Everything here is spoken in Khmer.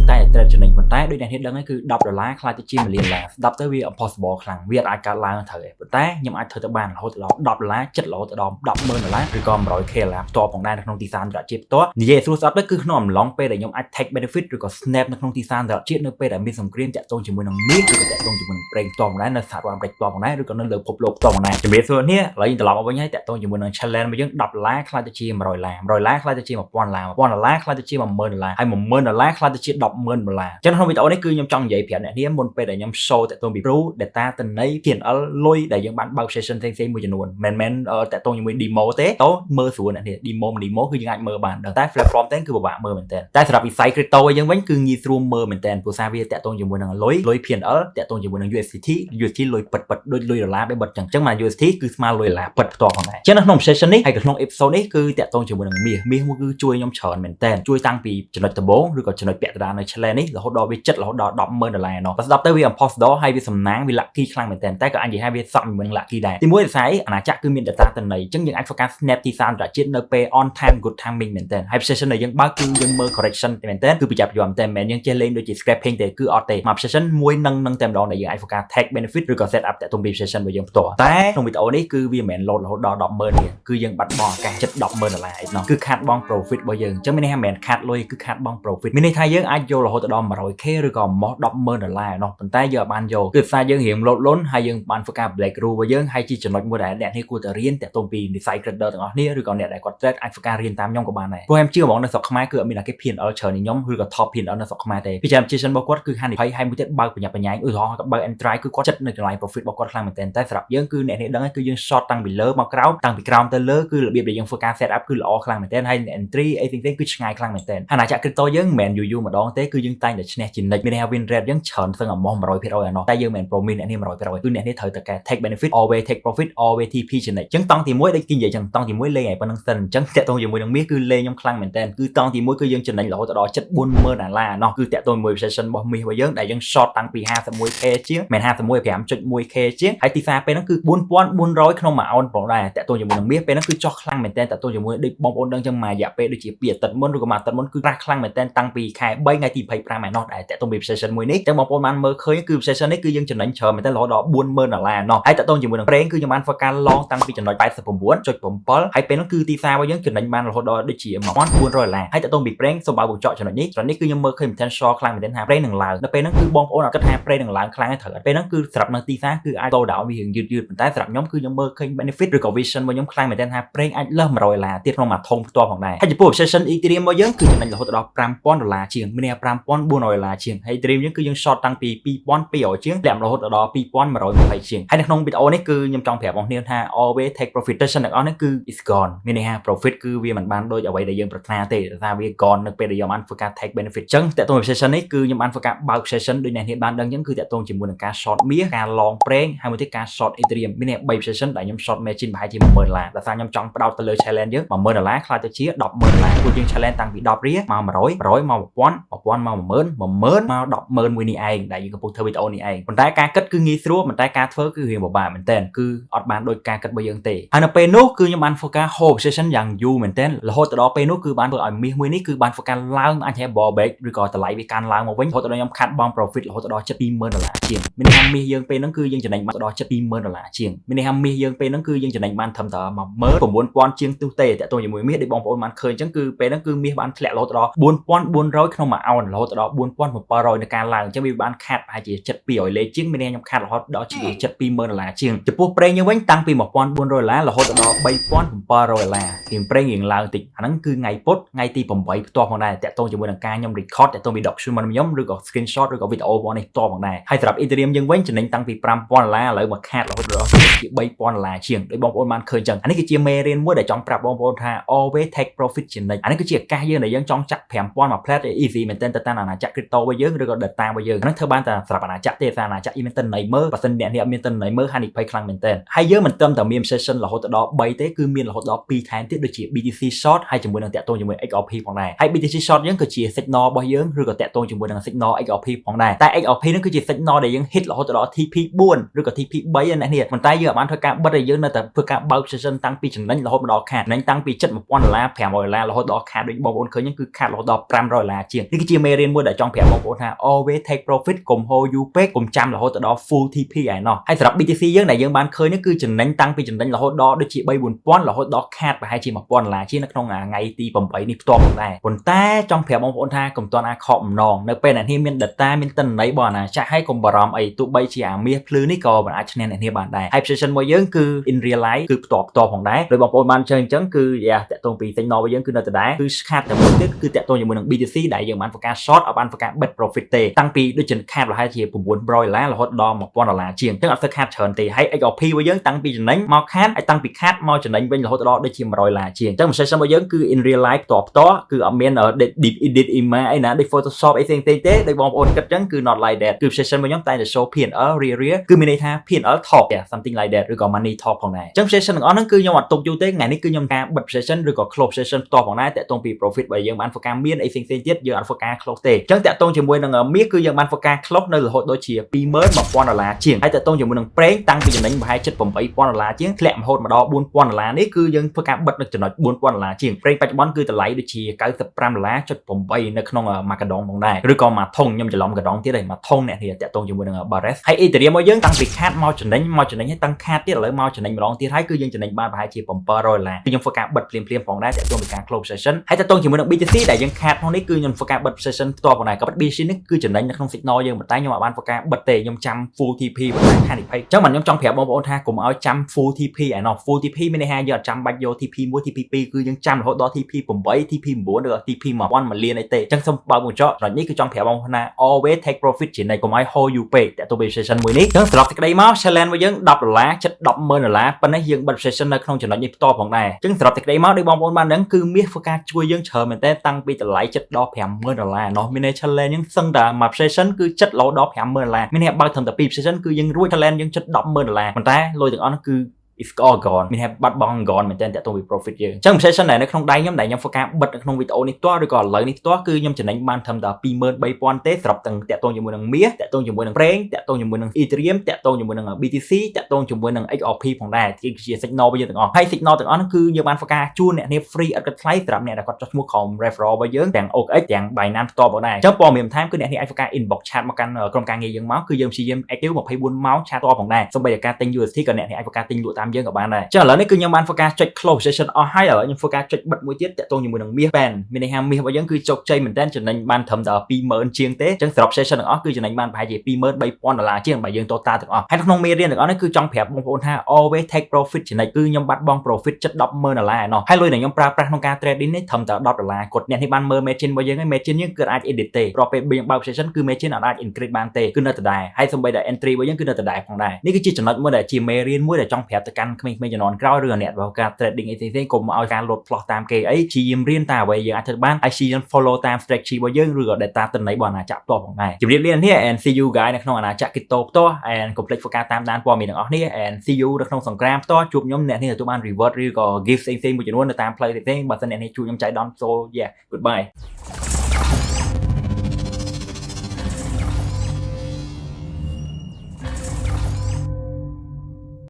តែតែចំណេញប៉ុន្តែដូចអ្នកនេះដឹងគឺ$10ខ្លាចទៅជា1លានឡាស្ដាប់ទៅវា impossible ខ្លាំងវាអាចកើតឡើងត្រូវទេប៉ុន្តែខ្ញុំអាចធ្វើទៅបានរហូតដល់$10ចិត្តរហូតដល់$10,000ឬក៏100kដុល្លារផ្ទាល់ផងដែរនៅក្នុងទីផ្សារអន្តរជាតិផ្ទាល់និយាយស្រួលស្ដាប់ទៅគឺក្នុងអំឡុងពេលដែលខ្ញុំអាច take benefit ឬក៏ snap នៅក្នុងទីផ្សារអន្តរជាតិនៅពេលដែលមានសង្គ្រាមតាក់ទងជាមួយនឹងមាសឬក៏តាក់ទងជាមួយនឹងប្រេងផ្ទាល់ផងដែរនៅសហរដ្ឋអាមេរិកផ្ទាល់ផងដែរឬក៏នៅលើពិភពលោកផ្ទាល់ផងដែរជំរាបសួរនេះឥឡូវយើងត្រឡប់មកវិញហើយតាក់ទងជាមួយនឹង challenge របស់យើង$10ខ្លាចទៅជា$100ខ្លាចទៅជា$1,000ខ្លាចទៅជា$10,000ហើយ$10,000ខ្លាចទៅជា$10,000ចឹងក្នុងវីដេអូនេះគឺខ្ញុំចង់និយាយប្រាប់អ្នកនាងមុនពេលដែលខ្ញុំ show តាក់ទងពី Pro data តំណែង P&L លុយដែលយើងបានបើក session ផ្សេងៗមួយចំនួនមិនតាក់ទងជាមួយ demo ទេតោមើលស្រួលអ្នកនាង demo គឺយើងអាចមើលបានតែ platform តែគឺពិបាកមើលមែនតើតែសម្រាប់វិស័យ crypto យើងវិញគឺងាយស្រួលមើលមែនតើព្រោះសារវាតាក់ទងជាមួយនឹងលុយ P&L តាក់ទងជាមួយនឹង USDT លុយពិតដូចលុយដុល្លារបែបបិទចឹងមក USDT គឺស្មើលុយដុល្លារពិតផ្ទាល់ផងដែរចឹងនៅក្នុង session នេះហើយក្នុង episode នេះគឺតាក់ទងជាមួយនឹងមាសមួយគឺជួយខ្ញុំច្រើនមែនតើជួយតាំងពីចំណុចដំបូងឬក៏ចំណុចពាក់កណ្ដាលនៅ challenge នេះរហូតដល់វាចិត្តរហូតដល់$10,000ណោះបើស្ដាប់ទៅវា impossible ហើយវាសំណាងវា lucky ខ្លាំងមែនតើតែក៏អាចនិយាយថាវាសក់ជាមួយនឹង lucky ដែរទីមួយវិស័យអាណាចក្រគឺមាន data តំណែងចឹងយើងអាច focus snap ទីផ្សារអន្តរជាតិនៅពេល on time good timing មែនតើហើយ session ដែលយើងបើកគឺយើងមើល correction មែនតើគឺប្រចាំមែនតើមិនយើងចេះលេងដូចជា scraping ទេគឺអត់ទេមក session មួយនឹងតែម្ដងដែលយើងអាច focus take benefit ឬក៏ set up តាក់ទងពី session របស់យើងផ្ទាល់តែក្នុងវីដេអូនេះគឺវាមិនមែន load រហូតដល់$10,000ទេគឺយើងបាត់បង់ឱកាសចិត្ត$10,000ឯណោះគឺខាតបង់ profit របស់យើងចឹងមានន័យថាមិនមែនខាតលុយគឺខាតបង់ profit មានន័យថាយើងអាចយករហូតដល់100k ឬក៏មក$10,000ណោះប៉ុន្តែយើងអាចបានយកគឺសារយើងរៀង load លុនហើយយើងបាន focus black rule របស់យើងហើយជាចំណុចមួយដែលអ្នកនេះគួរតែរៀនតាក់ទងពីនិស័យ trader ទាំងអស់គ្នាឬក៏អ្នកដែលគាត់ trade អាច focus រៀនតាមខ្ញុំក៏បានដែរព្រោះខ្ញុំជឿហ្មងនៅស្រុកខ្មែរគឺអត់មានអាគេ P&L ច្រើនជាងខ្ញុំឬក៏ top P&L នៅស្រុកខ្មែរទេពីចាំជា session របស់គាត់គឺហានិភ័យហើយមួយទៀតបើកបញ្ញាបញ្ញាឧទាហរណ៍គាត់បើក entry គឺគាត់ចិត្តនៅចម្លាញ profit របស់គាត់ខ្លាំងមែនទែនតែសម្រាប់យើងគឺអ្នកនេះដឹងគឺយើង short តាំងពីលើមកក្រោមតាំងពីក្រោមទៅលើគឺរបៀបដែលយើង focus set up គឺល្អខ្លាំងមែនទែនហើយ entry អីផ្សេងៗគឺឆ្ងាយខ្លាំងមែនទែនអាណាចក្រ crypto យើងមិនមែនយូរម្ដងទេគឺយើងតែងតែឈ្នះជានិច្ចមានន័យថា win rate យើងច្រើនស្ទឹងអាម៉ោះ100%ឯណោះតែយើងមិន promise អ្នកនេះ100%គឺអ្នកនេះត្រូវតែ take benefit always take profit always TP ជានិច្ចចឹងតង់ទី1ដូចគេនិយាយចឹងតង់ទី1លេងឲ្យប៉ុណ្្នឹងសិនចឹងតាក់ទងជាមួយនឹងមាសគឺលេងខ្ញុំខ្លាំងមែនទែនគឺតង់ទី1គឺយើងចំណេញរហូតដល់$40,000ណោះគឺតាក់ទងជាមួយ session របស់មាសរបស់យើងដែលយើង short តាំងពី 51k ជាងមិន 51.1k ជាងហើយទីផ្សារពេលហ្នឹងគឺ$4,400ក្នុងមួយអោនផងដែរតាក់ទងជាមួយនឹងមាសពេលហ្នឹងគឺចុះខ្លាំងមែនទែនតាក់ទងជាមួយដូចបងប្អូនដឹងចឹងមួយរយៈពេលដូចជា2អាទិត្យមុនឬក៏មួយអាទិត្យមុនគឺក្រាស់ខ្លាំងមែនទែនតាំងពីខែ3ថ្ងៃទី25ឯណោះដែលតាក់ទងពី session មួយនេះចឹងបងប្អូនបានមើលឃើញគឺ session នេះគឺយើងចំណេញច្រើនមែនទែនរហូតដល់$40,000ណោះហើយតាក់ទងជាមួយនឹងប្រេងគឺខ្ញុំបាន focus long តាំងពីចំណុច89.7ហើយពេលហ្នឹងគឺទីផ្សាររបស់យើងចំណេញបានរហូតដល់ដូចជា$1,400ហើយតាក់ទងពីប្រេងសូមបើបញ្ចក់ចំណុចនេះគឺខ្ញុំមើលឃើញ potential ខ្លាំងមែនទែនថាប្រេងនឹងឡើងដល់ពេលហ្នឹងគឺបងប្អូនអត់គិតថាប្រេងនឹងឡើងខ្លាំងទេត្រូវពេលហ្នឹងគឺសម្រាប់នៅទីផ្សារគឺអាចតdown វាយឺតប៉ុន្តែសម្រាប់ខ្ញុំគឺខ្ញុំមើលឃើញ benefit ឬក៏ vision របស់ខ្ញុំខ្លាំងមែនទែនថាប្រេងអាចលើស$100ទៀតក្នុងមួយធុងផ្ទាល់ផងដែរហើយចំពោះ session Ethereum របស់យើងគឺចំណេញរហូតដល់$5,000ជាងមានន័យថា$5,400ជាងហើយ Ethereum យើងគឺយើង short តាំងពី2,200ជាងធ្លាក់រហូតដល់2,120ជាងហើយនៅក្នុងវីដេអូនេះគឺខ្ញុំចង់ប្រាប់បងប្អូនថា always take profit session ទាំងអស់នេះគឺ is gone មានន័យថា profit គឺវាមិនបានដូចអ្វីដែលយើងប្រាថ្នាទេថាវា gone នៅពេលដែលយើងបាន focus take benefit ចឹងតាក់ទង session នេះគឺខ្ញុំបាន focus បើក session ដូចអ្នកនេះបានដឹងចឹងគឺតាក់ទងជាមួយនឹងការ short មាសការ long ប្រេងហើយមួយទៀតការ short Ethereum មានន័យ3 session ដែលខ្ញុំ short margin ប្រហែលជា$10,000ដោយសារខ្ញុំចង់ផ្ដោតទៅលើ challenge យើង$10,000ខ្លាចទៅជា$10,000ព្រោះយើង challenge តាំងពី10រៀលមក100 100មក1000 1000មក10000 10000មក100000មួយនេះឯងដែលយើងកំពុងធ្វើវីដេអូនេះឯងប៉ុន្តែការគិតគឺងាយស្រួលប៉ុន្តែការធ្វើគឺរៀងពិបាកមែនទែនគឺអត់បានដូចការគិតរបស់យើងទេហើយនៅពេលនោះគឺខ្ញុំបាន focus hold position យ៉ាងយូរមែនទែនរហូតដល់ពេលនោះគឺបានធ្វើឲ្យមាសមួយនេះគឺបាន focus ឡើងអាចហៅ ball back ឬក៏តម្លៃវាកាន់ឡើងមកវិញរហូតដល់ខ្ញុំខាត់បង់ profit រហូតដល់$20,000ជាងមានន័យថាមាសយើងពេលហ្នឹងគឺយើងចំណេញបានដល់$20,000ជាងមានន័យថាមាសយើងពេលហ្នឹងគឺយើងចំណេញបានត្រឹមតែ$19,000ជាងទូទេតាក់ទងជាមួយមាសដែលបងប្អូនបានឃើញអញ្ចឹងគឺពេលហ្នឹងគឺមាសបានធ្លាក់រហូតដល់$4,400ក្នុងមួយអោនរហូតដល់$4,700នៅការឡើងអញ្ចឹងវាបានខាត់ប្រហែលជា$7,200លេខជាងមានន័យខ្ញុំខាត់រហូតដល់ជា$70,000ជាងចំពោះប្រេងយើងវិញតាំងពី$1,400រហូតដល់$3,700ពីប្រេងរៀងឡើងតិចអាហ្នឹងគឺថ្ងៃពុធថ្ងៃទី8ផ្ទាល់ផងដែរតាក់ទងជាមួយនឹងការខ្ញុំ record តាក់ទងពី document ខ្ញុំឬក៏ screenshot ឬក៏ video របស់នេះផ្ទាល់ផងដែរហើយសម្រាប់ Ethereum យើងវិញចំណេញតាំងពី$5,000ឥឡូវមកខាត់រហូតដល់ជា$3,000ជាងដោយបងប្អូនបានឃើញអញ្ចឹងអានេះគឺជាមេរៀនមួយដែលចង់ប្រាប់បងប្អូនថា always take profit ជានិច្ចអានេះគឺជាឱកាសយើងដែលយើងចង់ចាក់$5,000មក plat easy មែនទែនទៅតាមអាណាចក្រ crypto របស់យើងឬក៏ data របស់យើងអានេះធ្វើបានតែសម្រាប់អាណាចក្រទេអាណាចក្រមានតិន័យមើលបើសិនអ្នកនេះអត់មានតិន័យមើលហានិភ័យខ្លាំងមែនទែនហើយយើងមិនត្រឹមតែមាន session រហូតដល់3ទេគឺមានរហូតដល់2ថែមទៀតដូចជា BTC short ហើយជាមួយនឹងតាក់ទងជាមួយ XRP ផងដែរហើយ BTC short យើងគឺជា signal របស់យើងឬក៏តាក់ទងជាមួយនឹង signal XRP ផងដែរតែ XRP នឹងគឺជា signal ដែលយើង hit រហូតដល់ TP4 ឬក៏ TP3 អ្នកនេះប៉ុន្តែយើងអាចបានធ្វើការបិទឲ្យយើងនៅតែធ្វើការបើក session តាំងពីចំណេញរហូតមកដល់ខាតចំណេញតាំងពី$70,000 $500រហូតដល់ខាតដូចបងប្អូនឃើញគឺខាតរហូតដល់$500ជាងនេះគឺជា ជាមេរៀនមួយដែលចង់ប្រាប់បងប្អូនថា always take profit កុំហូរយូរពេកកុំចាំរហូតដល់ full TP ឯណោះហើយសម្រាប់ BTC យើងដែលយើងបានឃើញនេះគឺចំណេញតាំងពីចំណេញរហូតដល់ដូចជា 3-4000 រហូតដល់ខាតប្រហែលជា $1000 ជានៅក្នុងថ្ងៃទី8នេះផ្ទាល់ផងដែរប៉ុន្តែចង់ប្រាប់បងប្អូនថាកុំទាន់អាចខកបំណងនៅពេលអ្នកនេះមាន data មានទិន្នន័យរបស់អាណាចក្រហើយកុំបារម្ភអីទោះបីជាអាមាសភ្លឺនេះក៏មិនអាចឈ្នះអ្នកនេះបានដែរហើយ position មួយយើងគឺ in real life គឺផ្ទាល់ផងដែរដោយបងប្អូនបានអញ្ចឹងគឺតាក់ទងពី signal របស់យើងគឺនៅដដែលគឺខាតតែមួយទៀតគឺតាក់ទងជាមួយនឹង BTC ដែលយើងបានធ្វើការ short អត់បានធ្វើការ bet profit ទេតាំងពីដូចជាខាតប្រហែលជា$900រហូតដល់$1000ជាងអញ្ចឹងអត់ធ្វើខាតច្រើនទេហើយ XRP របស់យើងតាំងពីចំណេញមកខាតហើយតាំងពីខាតមកចំណេញវិញរហូតដល់ដូចជា$100ជាងអញ្ចឹង position របស់យើងគឺ in real life ផ្ទាល់គឺអត់មាន edit image អីណាដូច Photoshop អីផ្សេងៗទេដោយបងប្អូនគិតអញ្ចឹងគឺ not like that គឺ position របស់ខ្ញុំតែតែ show P&L real គឺមានន័យថា P&L top something like that ឬក៏ money top ផងដែរអញ្ចឹង position ទាំងអស់ហ្នឹងគឺខ្ញុំអត់ទុកយូរទេថ្ងៃនេះគឺខ្ញុំការបិទ position ឬក៏ close position ផ្ទាល់ផងដែរតាក់ទងពី profit បើយើងបានធ្វើការមានអីផ្សេងៗទៀតយើងអត់ធ្វើការ close ទេអញ្ចឹងតាក់ទងជាមួយនឹងមាសគឺយើងបានធ្វើការ close នៅរហូតដូចជា$21000ជាងហើយតាក់ទងជាមួយនឹងប្រេងតាំងពីចំណេញប្រហែល$8000ជាងធ្លាក់រហូតមកដល់$4000នេះគឺយើងធ្វើការបិទនៅចំណុច$4000ជាងប្រេងបច្ចុប្បន្នគឺតម្លៃដូចជា$95.8នៅក្នុងមួយកដងផងដែរឬក៏មួយធុងខ្ញុំច្រឡំកដងទៀតហើយមួយធុងអ្នកនេះតាក់ទងជាមួយនឹង Barres ហើយ Ethereum របស់យើងតាំងពីខាតមកចំណេញហើយតាំងខាតទៀតឥឡូវមកចំណេញម្ដងទៀតហើយគឺយើងចំណេញបានប្រហែលជា$700គឺខ្ញុំធ្វើការបិទភ្លាមៗផងដែរតាក់ទងពីការ close position ហើយតាក់ទងជាមួយនឹង BTC ដែលយើងខាតក្នុងនេះគឺខ្ញុំធ្វើការបិទ position ផ្ទាល់ផងដែរក៏ BTC នេះគឺចំណេញនៅក្នុង signal យើងប៉ុន្តែខ្ញុំអត់បានធ្វើការបិទទេខ្ញុំចាំ full TP ប៉ុន្តែខាត20អញ្ចឹងខ្ញុំចង់ប្រាប់បងប្អូនថាកុំឲ្យចាំ full TP ឯណោះ full TP មានន័យថាយើងអត់ចាំបាច់យក TP 1 TP 2គឺយើងចាំរហូតដល់ TP 8 TP 9ឬក៏ TP 1000លានអីទេអញ្ចឹងសូមបើកបញ្ចក់ចំណុចនេះគឺចង់ប្រាប់បងប្អូនថា always take profit ជានិច្ចកុំឲ្យ hold យូរពេកតាក់ទងពី position មួយនេះអញ្ចឹងសរុបសេចក្តីមក challenge របស់យើង$10ចិត្ត$100,000ប៉ុន្តែយើងបិទ position នៅក្នុងចំណុចនេះផ្ទាល់ផងដែរអញ្ចឹងសរុបសេចក្តីមកដោយបងប្អូនបានដឹងគឺមាសធ្វើការជួយយើងច្រើនមែនតើតាំងពីតម្លៃចិត្តដល់$50,000ណោះមានន័យ challenge យើងសឹងតែមួយ position គឺចិត្តរហូតដល់$50,000មានន័យបើកត្រឹមតែ2 position គឺយើងរួច challenge យើងចិត្ត$10,000ប៉ុន្តែលុយទាំងអស់នោះគឺit's all gone មានតែបាត់បង់ gone មែនតើតាក់ទងពី profit យើងអញ្ចឹង position ដែលនៅក្នុងដៃខ្ញុំដែលខ្ញុំធ្វើការបិទនៅក្នុងវីដេអូនេះផ្ទាល់ឬក៏ឥឡូវនេះផ្ទាល់គឺខ្ញុំចំណេញបានត្រឹមតែ23000ទេសម្រាប់ទាំងតាក់ទងជាមួយនឹងមាសតាក់ទងជាមួយនឹងប្រេងតាក់ទងជាមួយនឹង Ethereum តាក់ទងជាមួយនឹង BTC តាក់ទងជាមួយនឹង XRP ផងដែរគឺជា signal របស់យើងទាំងអស់ហើយ signal ទាំងអស់នោះគឺយើងបានធ្វើការជូនអ្នកនេះ free ឥតគិតថ្លៃសម្រាប់អ្នកដែលគាត់ចុះឈ្មោះក្រុម referral របស់យើងទាំង OKX ទាំង Binance ផ្ទាល់ផងដែរអញ្ចឹងព័ត៌មានបន្ថែមគឺអ្នកនេះអាចធ្វើការ inbox chat មកកាន់ក្រុមការងារយើងមកគឺយើងព្យាយាម active 24ម៉ោង chat ផ្ទាល់ផងដែរសូម្បីតែការទិញ USDT ក៏អ្នកនេះអាចធ្វើការទិញលក់តាមយើងក៏បានដែរឥឡូវនេះគឺខ្ញុំបានធ្វើការចុច close position អស់ហើយឥឡូវខ្ញុំធ្វើការចុចបិទមួយទៀតតាក់ទងជាមួយនឹងមាស pen មានន័យថាមាសរបស់យើងគឺជោគជ័យមែនតើចំណេញបានត្រឹមតែ20000ជាងទេអញ្ចឹងសរុប session ទាំងអស់គឺចំណេញបានប្រហែលជា$23000ជាងបើយើង total ទាំងអស់ហើយក្នុងមេរៀនទាំងអស់នេះគឺចង់ប្រាប់បងប្អូនថា always take profit ចំណេញគឺខ្ញុំបាត់បង់ profit ចិត្ត$10,000ណោះហើយលុយដែលខ្ញុំប្រើប្រាស់ក្នុងការ trading នេះត្រឹមតែ$10គាត់អ្នកនេះបានមើល margin របស់យើងហើយ margin យើងគឺអាច edit ទេព្រោះពេលយើងបើក session គឺ margin អាច increase បានទេគឺនៅដដែលហើយសូម្បីតែ entry របស់យើងគឺនៅដដែលផងដែរនេះគឺជាចំណុចមួយដែលជាមេរៀនមួយដែលចង់ប្រាប់ទៅកាន់ក្មេងៗជំនាន់ក្រោយឬអ្នកបើការ trading អីផ្សេងៗកុំឲ្យការលោតផ្លោះតាមគេអីព្យាយាមរៀនតាមអ្វីយើងអាចធ្វើបានហើយព្យាយាម follow តាម strategy របស់យើងឬក៏ data ទិន្នន័យរបស់អាណាចក្រផ្ទាល់ផងដែរជម្រាបលានេះ and see you guys នៅក្នុងអាណាចក្រ crypto ផ្ទាល់ and កុំភ្លេចធ្វើការតាមដានព័ត៌មានទាំងអស់នេះ and see you នៅក្នុងសង្គ្រាមផ្ទាល់ជួបខ្ញុំអ្នកនេះទទួលបាន reward ឬក៏ gift ផ្សេងៗមួយចំនួននៅតាមផ្លូវផ្សេងៗបើសិនអ្នកនេះជួយខ្ញុំចៃដន្យ so yeah goodbye